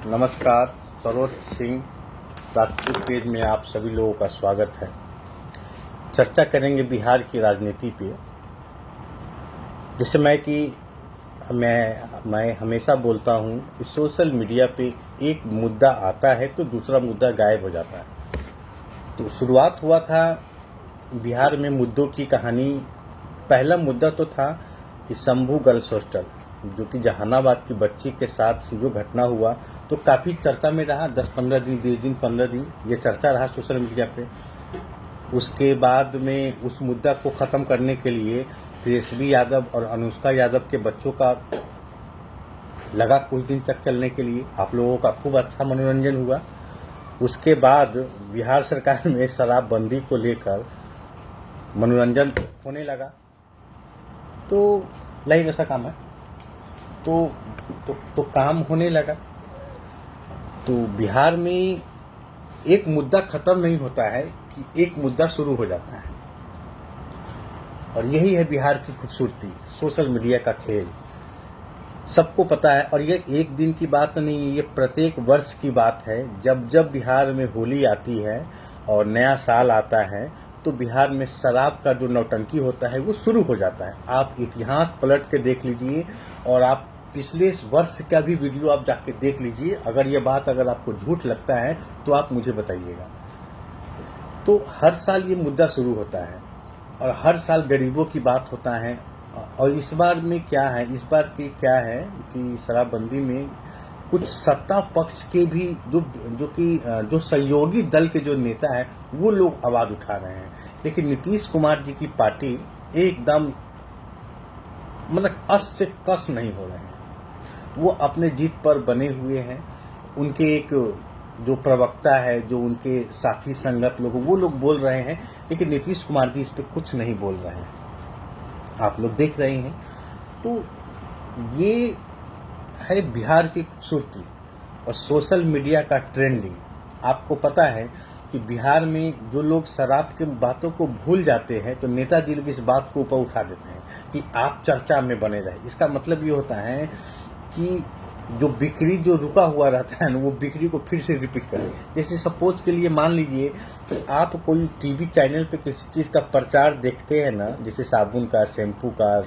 नमस्कार। सरोज सिंह राजपूत पेज में आप सभी लोगों का स्वागत है। चर्चा करेंगे बिहार की राजनीति पे। जिस समय कि मैं हमेशा बोलता हूँ कि सोशल मीडिया पे एक मुद्दा आता है तो दूसरा मुद्दा गायब हो जाता है। तो शुरुआत हुआ था बिहार में मुद्दों की कहानी। पहला मुद्दा तो था कि शंभू गर्ल्स हॉस्टल, जो कि जहानाबाद की बच्ची के साथ जो घटना हुआ, तो काफ़ी चर्चा में रहा। 10-15 दिन, 20 दिन, 15 दिन ये चर्चा रहा सोशल मीडिया पे। उसके बाद में उस मुद्दा को ख़त्म करने के लिए तेजस्वी यादव और अनुष्का यादव के बच्चों का लगा कुछ दिन तक चलने के लिए। आप लोगों का खूब अच्छा मनोरंजन हुआ। उसके बाद बिहार सरकार में शराबबंदी को लेकर मनोरंजन होने लगा, तो लाइव ऐसा काम है तो काम होने लगा। तो बिहार में एक मुद्दा खत्म नहीं होता है कि एक मुद्दा शुरू हो जाता है, और यही है बिहार की खूबसूरती, सोशल मीडिया का खेल। सबको पता है, और ये एक दिन की बात नहीं है, ये प्रत्येक वर्ष की बात है। जब जब बिहार में होली आती है और नया साल आता है तो बिहार में शराब का जो नौटंकी होता है वो शुरू हो जाता है। आप इतिहास पलट के देख लीजिए, और आप पिछले वर्ष का भी वीडियो आप जाके देख लीजिए। अगर आपको झूठ लगता है तो आप मुझे बताइएगा। तो हर साल ये मुद्दा शुरू होता है और हर साल गरीबों की बात होता है। और इस बार में क्या है, इस बार की क्या है कि शराबबंदी में कुछ सत्ता पक्ष के भी जो सहयोगी दल के जो नेता है वो लोग आवाज़ उठा रहे हैं। लेकिन नीतीश कुमार जी की पार्टी एकदम मतलब अस से कस नहीं हो रहे हैं। वो अपने जीत पर बने हुए हैं। उनके एक जो प्रवक्ता है, जो उनके साथी संगत लोग, वो लोग बोल रहे हैं, लेकिन नीतीश कुमार जी इस पर कुछ नहीं बोल रहे हैं। आप लोग देख रहे हैं। तो ये है बिहार की खूबसूरती और सोशल मीडिया का ट्रेंडिंग। आपको पता है कि बिहार में जो लोग शराब की बातों को भूल जाते हैं तो नेताजी लोग इस बात को ऊपर उठा देते हैं कि आप चर्चा में बने रहे। इसका मतलब ये होता है कि जो बिक्री जो रुका हुआ रहता है ना, वो बिक्री को फिर से रिपीट करें। जैसे सपोज के लिए मान लीजिए कि आप कोई टीवी चैनल पे किसी चीज़ का प्रचार देखते हैं ना, जैसे साबुन का, शैम्पू का,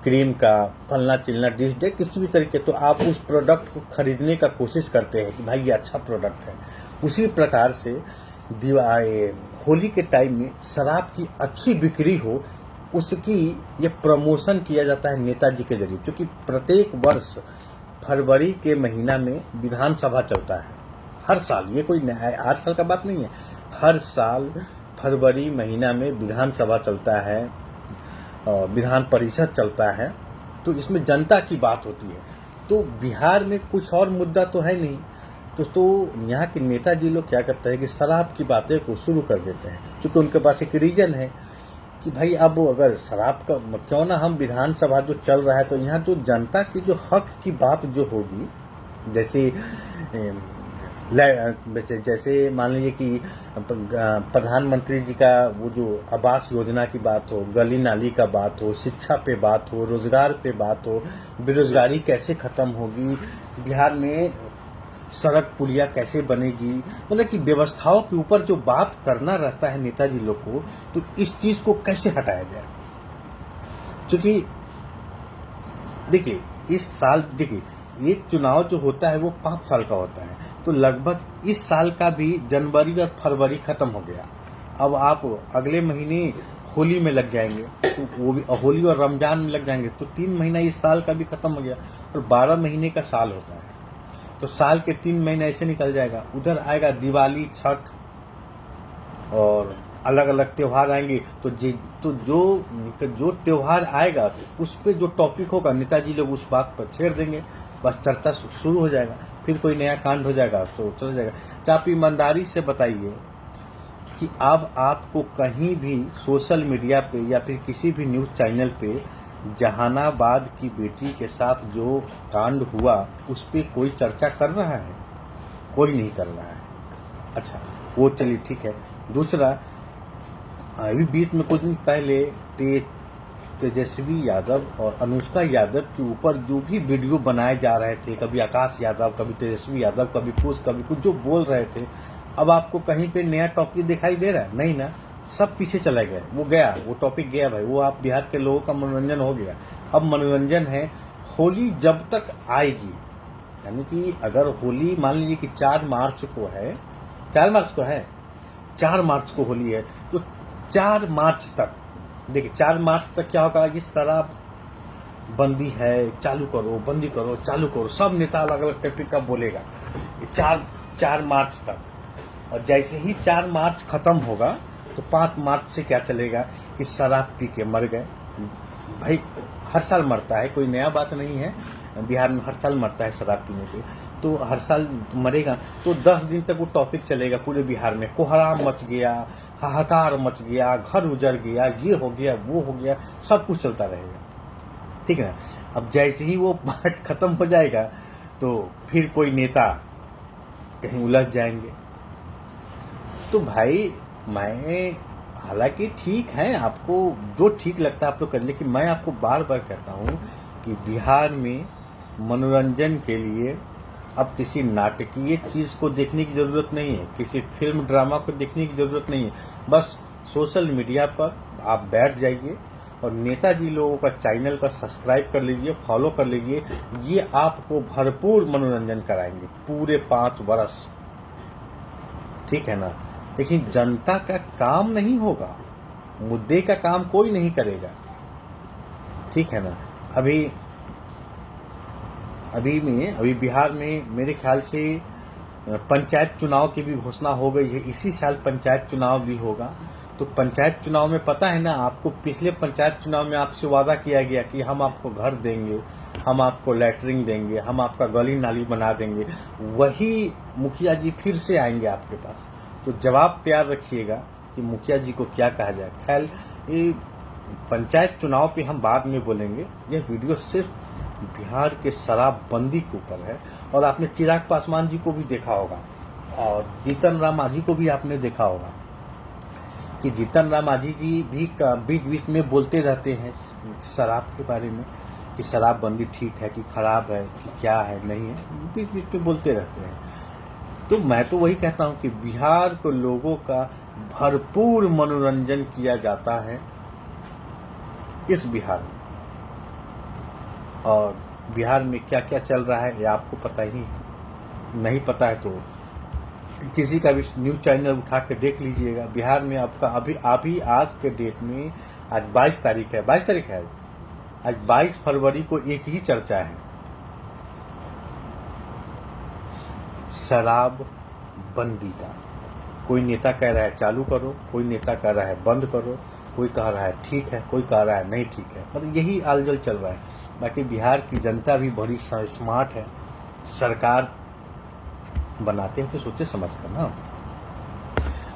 क्रीम का, फलना चिलना डिश डे, किसी भी तरीके, तो आप उस प्रोडक्ट को खरीदने का कोशिश करते हैं कि भाई ये अच्छा प्रोडक्ट है। उसी प्रकार से होली के टाइम में शराब की अच्छी बिक्री हो, उसकी ये प्रमोशन किया जाता है नेताजी के जरिए। क्योंकि प्रत्येक वर्ष फरवरी के महीना में विधानसभा चलता है हर साल। ये कोई 8 साल का बात नहीं है, हर साल फरवरी महीना में विधानसभा चलता है, विधान परिषद चलता है। तो इसमें जनता की बात होती है। तो बिहार में कुछ और मुद्दा तो है नहीं, तो यहाँ के नेताजी लोग क्या करते हैं कि शराब की बातें को शुरू कर देते हैं। क्योंकि उनके पास एक रीजन है कि भाई अब अगर शराब का क्यों ना, हम विधानसभा जो चल रहा है तो यहाँ जो जनता की जो हक की बात जो होगी, जैसे मान लीजिए कि प्रधानमंत्री जी का वो जो आवास योजना की बात हो, गली नाली का बात हो, शिक्षा पे बात हो, रोजगार पे बात हो, बेरोजगारी कैसे खत्म होगी, बिहार में सड़क पुलिया कैसे बनेगी, मतलब कि व्यवस्थाओं के ऊपर जो बात करना रहता है नेताजी लोग को, तो इस चीज को कैसे हटाया जाए। क्योंकि देखिए इस साल ये चुनाव जो होता है वो 5 साल का होता है, तो लगभग इस साल का भी जनवरी और फरवरी खत्म हो गया। अब आप अगले महीने होली में लग जाएंगे, तो वो भी होली और रमजान में लग जाएंगे, तो 3 महीना इस साल का भी खत्म हो गया। और 12 महीने का साल होता है, तो साल के 3 महीने ऐसे निकल जाएगा। उधर आएगा दिवाली, छठ और अलग अलग त्यौहार आएंगे। तो जो त्यौहार आएगा तो उस पर जो टॉपिक होगा नेताजी लोग उस बात पर छेड़ देंगे, बस चर्चा शुरू हो जाएगा। फिर कोई नया कांड हो जाएगा तो चल जाएगा। आप ईमानदारी से बताइए कि अब आपको कहीं भी सोशल मीडिया पे या फिर किसी भी न्यूज़ चैनल पे जहानाबाद की बेटी के साथ जो कांड हुआ उस पर कोई चर्चा कर रहा है? कोई नहीं कर रहा है। अच्छा, वो चलिए ठीक है। दूसरा, अभी बीच में कुछ दिन पहले तेजस्वी यादव और अनुष्का यादव के ऊपर जो भी वीडियो बनाए जा रहे थे, कभी आकाश यादव, कभी तेजस्वी यादव, कभी कुछ जो बोल रहे थे, अब आपको कहीं पे नया टॉपिक दिखाई दे रहा है? नहीं ना, सब पीछे चले गए। वो गया, वो टॉपिक गया भाई, वो आप बिहार के लोगों का मनोरंजन हो गया। अब मनोरंजन है होली जब तक आएगी, यानी कि अगर होली मान लीजिए कि 4 मार्च को है, 4 मार्च को होली है, तो 4 मार्च तक देखिए, 4 मार्च तक क्या होगा, इस तरह बंदी है, चालू करो, बंदी करो, चालू करो, सब नेता अलग अलग टॉपिक का बोलेगा 4 मार्च तक। और जैसे ही 4 मार्च खत्म होगा तो 5 मार्च से क्या चलेगा कि शराब पी के मर गए। भाई हर साल मरता है, कोई नया बात नहीं है, बिहार में हर साल मरता है शराब पीने पे, तो हर साल मरेगा। तो 10 दिन तक वो टॉपिक चलेगा पूरे बिहार में, कोहराम मच गया, हाहाकार मच गया, घर उजड़ गया, ये हो गया, वो हो गया, सब कुछ चलता रहेगा, ठीक है ना। अब जैसे ही वो पार्ट खत्म हो जाएगा तो फिर कोई नेता कहीं उलझ जाएंगे। तो भाई मैं, हालांकि ठीक है, आपको जो ठीक लगता है आप तो कर, लेकिन मैं आपको बार बार कहता हूँ कि बिहार में मनोरंजन के लिए अब किसी नाटकीय चीज़ को देखने की ज़रूरत नहीं है, किसी फिल्म ड्रामा को देखने की ज़रूरत नहीं है। बस सोशल मीडिया पर आप बैठ जाइए और नेताजी लोगों का चैनल का सब्सक्राइब कर लीजिए, फॉलो कर लीजिए, ये आपको भरपूर मनोरंजन कराएंगे पूरे 5 वर्ष, ठीक है ना। लेकिन जनता का काम नहीं होगा, मुद्दे का काम कोई नहीं करेगा, ठीक है ना। अभी बिहार में मेरे ख्याल से पंचायत चुनाव की भी घोषणा हो गई है, इसी साल पंचायत चुनाव भी होगा। तो पंचायत चुनाव में पता है ना आपको, पिछले पंचायत चुनाव में आपसे वादा किया गया कि हम आपको घर देंगे, हम आपको लैटरिन देंगे, हम आपका गली नाली बना देंगे। वही मुखिया जी फिर से आएंगे आपके पास, तो जवाब तैयार रखिएगा कि मुखिया जी को क्या कहा जाए। खैर, ये पंचायत चुनाव पे हम बाद में बोलेंगे। यह वीडियो सिर्फ बिहार के शराबबंदी के ऊपर है। और आपने चिराग पासवान जी को भी देखा होगा और जीतन राम मांझी को भी आपने देखा होगा कि जीतन राम मांझी जी भी बीच बीच में बोलते रहते हैं शराब के बारे में कि शराबबंदी ठीक है कि खराब है कि क्या है, नहीं है, बीच बीच में बोलते रहते हैं। तो मैं तो वही कहता हूँ कि बिहार के लोगों का भरपूर मनोरंजन किया जाता है इस बिहार में। और बिहार में क्या क्या चल रहा है ये आपको पता ही नहीं पता है तो किसी का भी न्यूज़ चैनल उठा के देख लीजिएगा। बिहार में आपका अभी आज के डेट में, आज 22 तारीख है, 22 तारीख है, आज 22 फरवरी को एक ही चर्चा है, शराब बंदी का। कोई नेता कह रहा है चालू करो, कोई नेता कह रहा है बंद करो, कोई कह रहा है ठीक है, कोई कह रहा है नहीं ठीक है। मतलब यही आलजल चल रहा है। बाकी बिहार की जनता भी बड़ी स्मार्ट है, सरकार बनाते हैं तो सोचे समझ कर ना।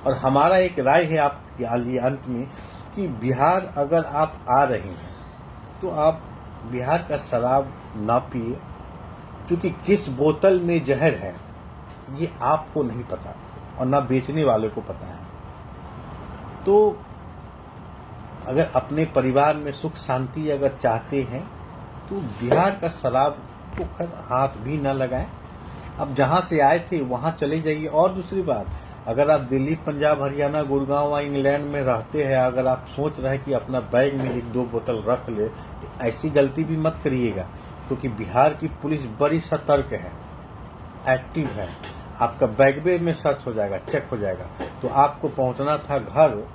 और हमारा एक राय है आपके लिए अंत में कि बिहार अगर आप आ रहे हैं तो आप बिहार का शराब ना पिए, क्योंकि किस बोतल में जहर है ये आपको नहीं पता और ना बेचने वाले को पता है। तो अगर अपने परिवार में सुख शांति अगर चाहते हैं तो बिहार का शराब को खैर हाथ भी न लगाएं। अब जहाँ से आए थे वहाँ चले जाइए। और दूसरी बात, अगर आप दिल्ली, पंजाब, हरियाणा, गुड़गांव व इंग्लैंड में रहते हैं, अगर आप सोच रहे हैं कि अपना बैग में 1-2 बोतल रख ले, तो ऐसी गलती भी मत करिएगा, क्योंकि बिहार की पुलिस बड़ी सतर्क है, एक्टिव है। आपका बैग में सर्च हो जाएगा, चेक हो जाएगा। तो आपको पहुँचना था घर,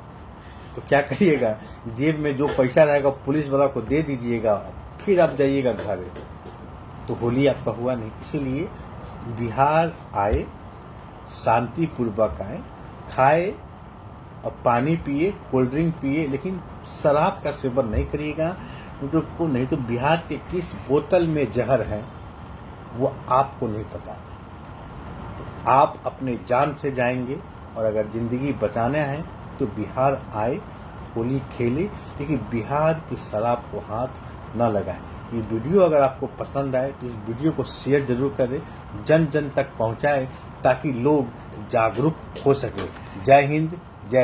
तो क्या करिएगा, जेब में जो पैसा रहेगा पुलिस वाला को दे दीजिएगा, फिर आप जाइएगा घर। तो होली आपका हुआ नहीं। इसीलिए बिहार आए, शांतिपूर्वक आए, खाए और पानी पिए, कोल्ड ड्रिंक पिए, लेकिन शराब का सेवन नहीं करिएगा। नहीं तो बिहार के किस बोतल में जहर है वो आपको नहीं पता। तो आप अपने जान से जाएंगे। और अगर ज़िंदगी बचाना है तो बिहार आए, होली खेले, लेकिन बिहार की शराब को हाथ न लगाएं। ये वीडियो अगर आपको पसंद आए तो इस वीडियो को शेयर जरूर करें, जन जन तक पहुंचाएं, ताकि लोग जागरूक हो सके। जय हिंद,